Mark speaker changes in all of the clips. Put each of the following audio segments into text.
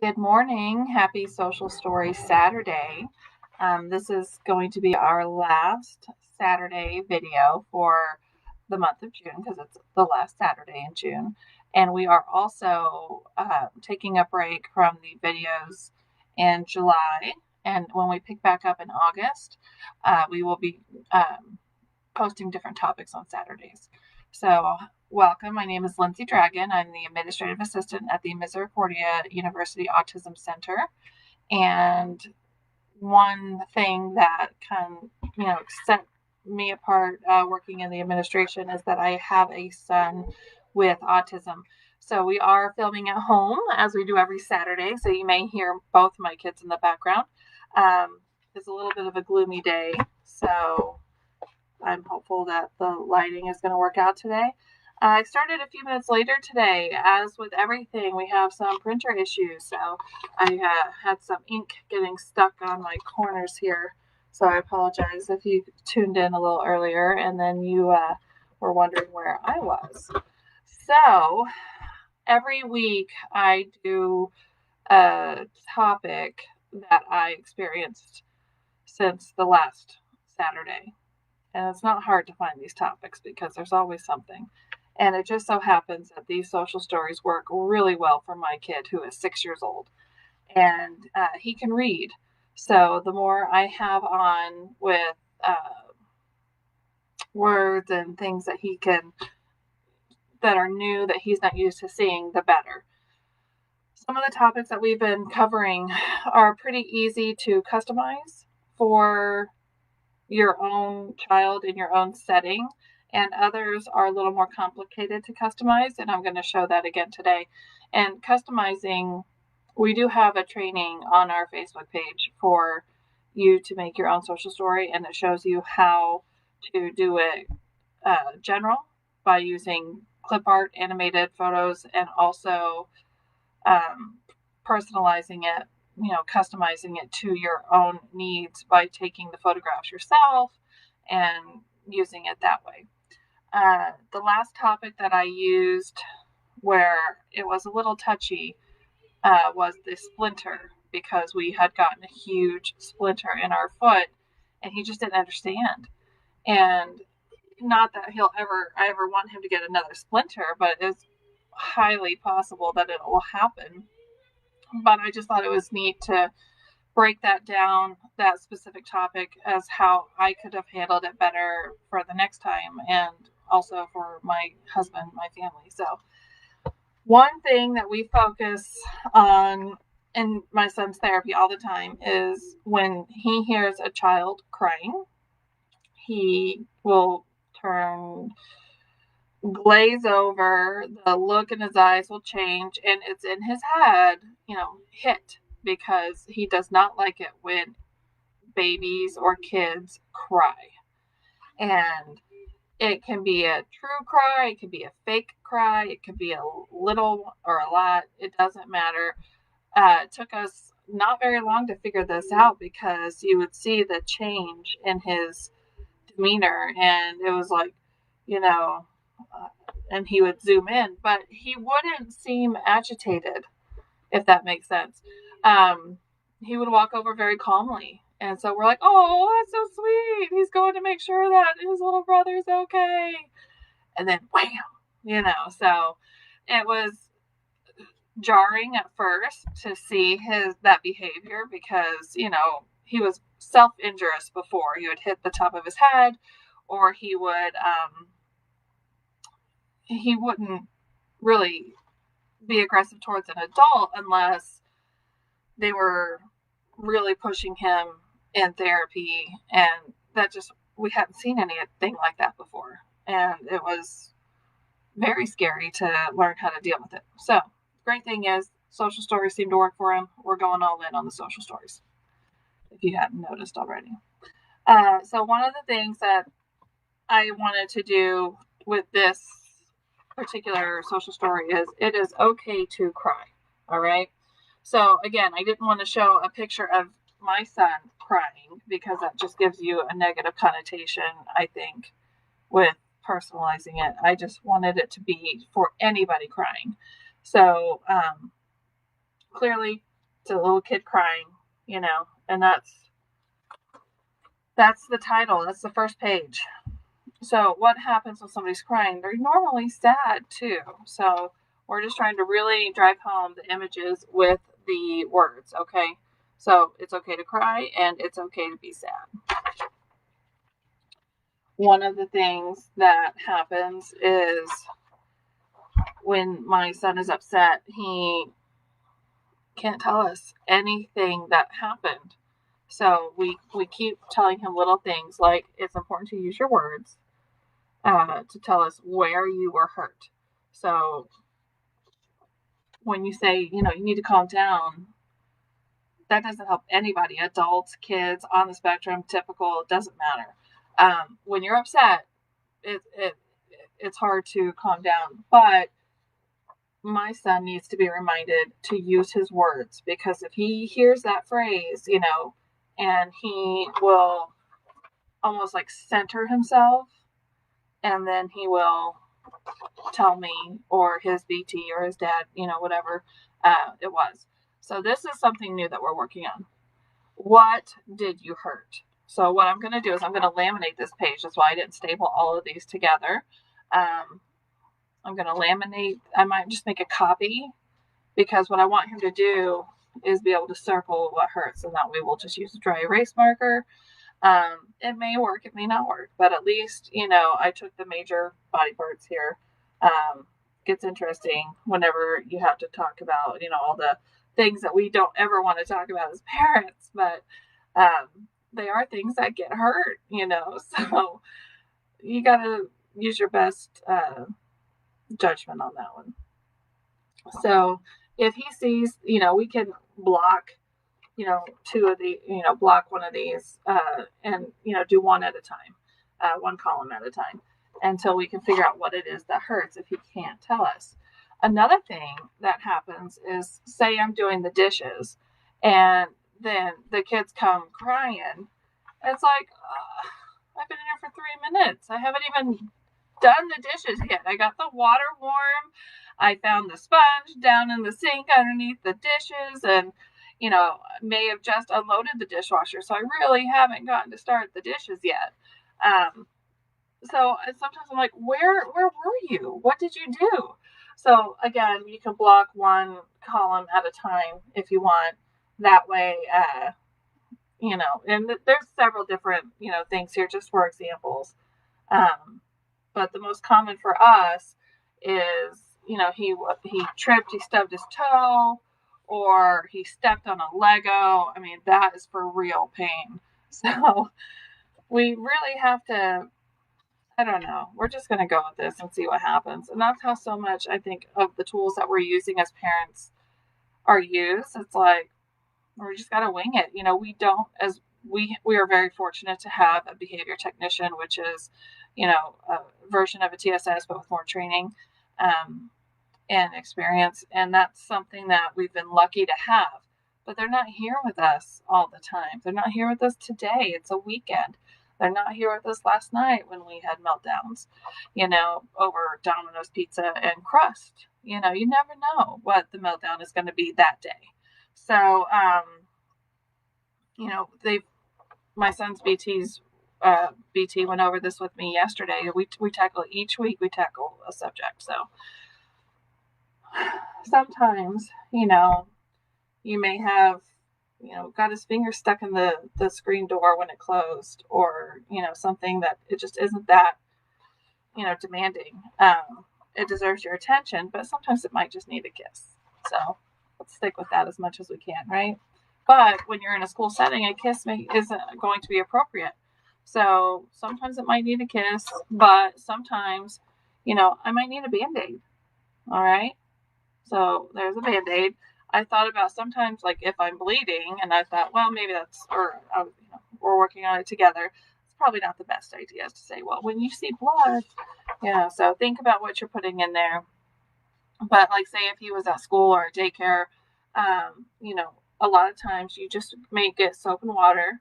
Speaker 1: Good morning. Happy Social Story Saturday. This is going to be our last Saturday video for the month of June because it's the last Saturday in June. And we are also taking a break from the videos in July. And when we pick back up in August, we will be posting different topics on Saturdays. So, welcome. My name is Lindsay Dragon. I'm the administrative assistant at the Misericordia University Autism Center. And one thing that can, set me apart working in the administration is that I have a son with autism. So we are filming at home as we do every Saturday. So you may hear both my kids in the background. It's a little bit of a gloomy day. So I'm hopeful that the lighting is going to work out today. I started a few minutes later today. As with everything, we have some printer issues. So I had some ink getting stuck on my corners here. So I apologize if you tuned in a little earlier and then you were wondering where I was. So every week I do a topic that I experienced since the last Saturday. And it's not hard to find these topics because there's always something. And it just so happens that these social stories work really well for my kid who is 6 years old. And he can read. So the more I have on with words and things that are new that he's not used to seeing, the better. Some of the topics that we've been covering are pretty easy to customize for your own child in your own setting, and others are a little more complicated to customize, and I'm going to show that again today. And customizing, we do have a training on our Facebook page for you to make your own social story, and it shows you how to do it general by using clip art, animated photos, and also personalizing it, customizing it to your own needs by taking the photographs yourself and using it that way. The last topic that I used where it was a little touchy was the splinter, because we had gotten a huge splinter in our foot and he just didn't understand. And not that I ever want him to get another splinter, but it's highly possible that it will happen. But I just thought it was neat to break that down, that specific topic, as how I could have handled it better for the next time and also for my husband, my family. So one thing that we focus on in my son's therapy all the time is when he hears a child crying, he will glaze over, the look in his eyes will change, and it's in his head, hit, because he does not like it when babies or kids cry. And it can be a true cry, it can be a fake cry, it could be a little or a lot, it doesn't matter. It took us not very long to figure this out because you would see the change in his demeanor, and it was like, and he would zoom in, but he wouldn't seem agitated, if that makes sense. He would walk over very calmly. And so we're like, oh, that's so sweet. He's going to make sure that his little brother's okay. And then, wham, so it was jarring at first to see that behavior because, he was self-injurious before. He would hit the top of his head, or he wouldn't really be aggressive towards an adult unless they were really pushing him in therapy, and we hadn't seen anything like that before, and it was very scary to learn how to deal with it. So great thing is social stories seem to work for him. We're going all in on the social stories, if you hadn't noticed already. So one of the things that I wanted to do with this particular social story is it is okay to cry. All right. So again, I didn't want to show a picture of my son crying because that just gives you a negative connotation, I think, with personalizing it. I just wanted it to be for anybody crying. So clearly It's a little kid crying, and that's the title. That's the first page. So what happens when somebody's crying? They're normally sad too. So we're just trying to really drive home the images with the words, okay? So it's okay to cry and it's okay to be sad. One of the things that happens is when my son is upset, he can't tell us anything that happened. So we keep telling him little things like it's important to use your words to tell us where you were hurt. So when you say, you need to calm down, that doesn't help anybody, adults, kids, on the spectrum, typical, it doesn't matter. When you're upset, it's hard to calm down. But my son needs to be reminded to use his words, because if he hears that phrase, and he will almost like center himself, and then he will tell me or his BT or his dad, whatever it was. So this is something new that we're working on. What did you hurt? So what I'm going to do is I'm going to laminate this page. That's why I didn't staple all of these together. I'm going to laminate. I might just make a copy, because what I want him to do is be able to circle what hurts, and that way we'll just use a dry erase marker. It may work, it may not work, but at least, I took the major body parts here. Gets interesting whenever you have to talk about, all the things that we don't ever want to talk about as parents, but they are things that get hurt, so you got to use your best judgment on that one. So if he sees, we can block, two of the, block one of these and, do one at a time, one column at a time, until we can figure out what it is that hurts if he can't tell us. Another thing that happens is, say I'm doing the dishes and then the kids come crying. It's like, I've been in here for 3 minutes. I haven't even done the dishes yet. I got the water warm. I found the sponge down in the sink underneath the dishes, and may have just unloaded the dishwasher, so I really haven't gotten to start the dishes yet. So sometimes I'm like, where were you? What did you do? So again, you can block one column at a time if you want. That way, and there's several different, things here just for examples. But the most common for us is, he tripped, he stubbed his toe, or he stepped on a Lego. I mean, that is for real pain. So we really have to, I don't know, we're just going to go with this and see what happens. And that's how so much, I think, of the tools that we're using as parents are used. It's like, we just got to wing it. We don't, as we are very fortunate to have a behavior technician, which is, a version of a TSS, but with more training and experience. And that's something that we've been lucky to have. But they're not here with us all the time. They're not here with us today. It's a weekend. They're not here with us last night when we had meltdowns, over Domino's pizza and crust. You never know what the meltdown is going to be that day. So, my son's BT went over this with me yesterday. We tackle each week. We tackle a subject. So sometimes, you may have, got his finger stuck in the screen door when it closed, or, something that it just isn't that, demanding. It deserves your attention, but sometimes it might just need a kiss. So let's stick with that as much as we can, right? But when you're in a school setting, a kiss isn't going to be appropriate. So sometimes it might need a kiss, but sometimes, I might need a Band-Aid. All right. So there's a Band-Aid. I thought about sometimes, like, if I'm bleeding, and I thought, well, maybe we're working on it together. It's probably not the best idea to say, well, when you see blood, so think about what you're putting in there. But like, say if he was at school or daycare, a lot of times you just may get soap and water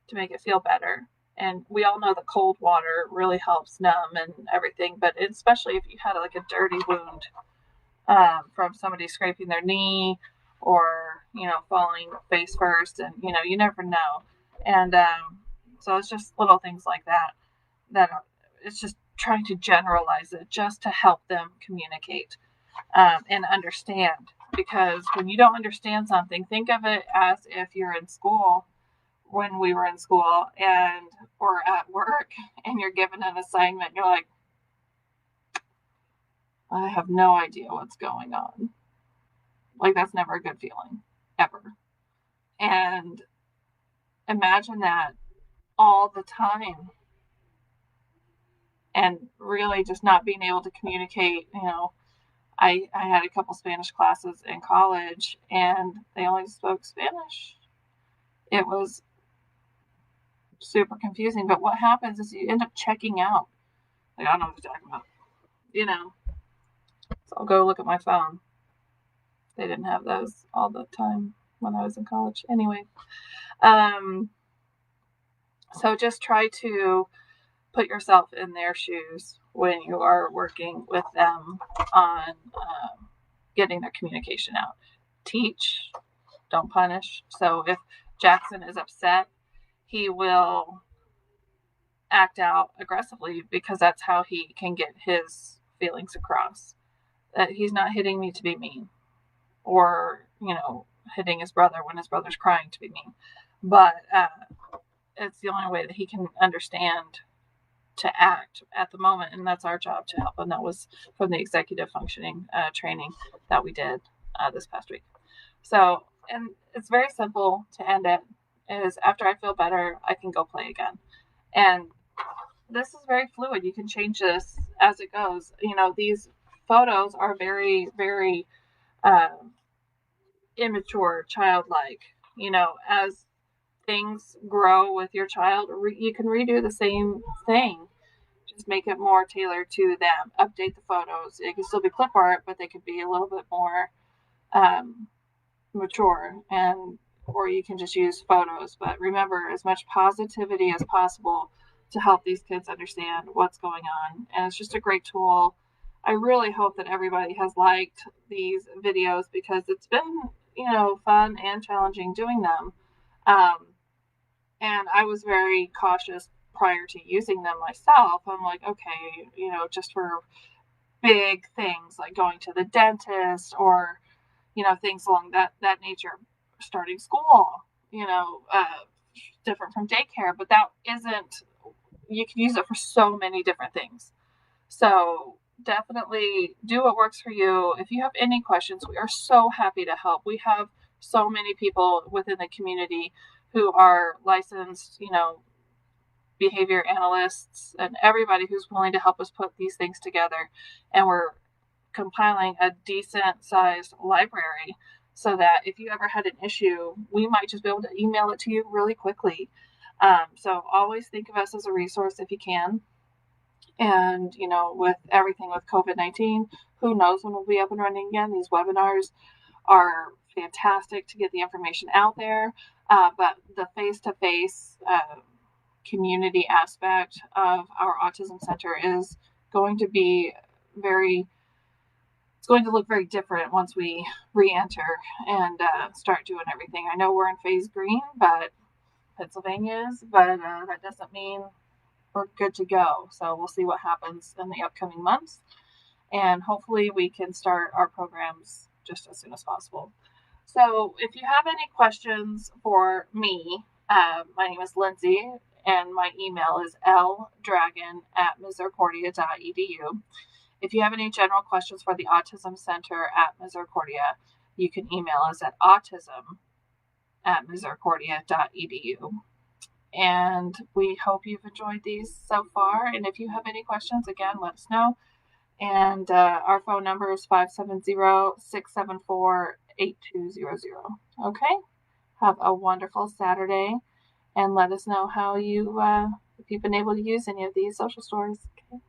Speaker 1: to make it feel better. And we all know that cold water really helps numb and everything, but especially if you had like a dirty wound from somebody scraping their knee, or, falling face first, and you never know. And so it's just little things like that it's just trying to generalize it just to help them communicate and understand. Because when you don't understand something, think of it as if you're in school, when we were in school, and or at work, and you're given an assignment, you're like, I have no idea what's going on. Like, that's never a good feeling, ever. And imagine that all the time, and really just not being able to communicate. I had a couple Spanish classes in college, and they only spoke Spanish. It was super confusing. But what happens is you end up checking out. Like, I don't know what you're talking about. So I'll go look at my phone. They didn't have those all the time when I was in college. Anyway, so just try to put yourself in their shoes when you are working with them on getting their communication out. Teach, don't punish. So if Jackson is upset, he will act out aggressively because that's how he can get his feelings across. That he's not hitting me to be mean, or hitting his brother when his brother's crying to be mean. But it's the only way that he can understand to act at the moment, and that's our job to help. And that was from the executive functioning training that we did this past week. So, and it's very simple to end it. Is after I feel better, I can go play again. And this is very fluid. You can change this as it goes. These photos are very, very immature, childlike. As things grow with your child, you can redo the same thing. Just make it more tailored to them. Update the photos. It can still be clip art, but they could be a little bit more mature, or you can just use photos. But remember, as much positivity as possible to help these kids understand what's going on. And it's just a great tool. I really hope that everybody has liked these videos, because it's been, fun and challenging doing them. And I was very cautious prior to using them myself. I'm like, okay, just for big things like going to the dentist, or, things along that nature, starting school, different from daycare. But that isn't, you can use it for so many different things. So definitely do what works for you. If you have any questions, we are so happy to help. We have so many people within the community who are licensed, behavior analysts, and everybody who's willing to help us put these things together. And we're compiling a decent sized library, so that if you ever had an issue, we might just be able to email it to you really quickly. So always think of us as a resource if you can. And, with everything with COVID-19, who knows when we'll be up and running again. These webinars are fantastic to get the information out there. But the face-to-face community aspect of our Autism Center is going to be it's going to look very different once we re-enter and start doing everything. I know we're in phase green, but Pennsylvania is, but that doesn't mean we're good to go. So we'll see what happens in the upcoming months, and hopefully we can start our programs just as soon as possible. So if you have any questions for me, my name is Lindsay, and my email is ldragon@misericordia.edu. If you have any general questions for the Autism Center at Misericordia, you can email us at autism@misericordia.edu. And we hope you've enjoyed these so far. And if you have any questions, again, let us know. And our phone number is 570-674-8200. Okay? Have a wonderful Saturday. And let us know how if you've been able to use any of these social stories. Okay?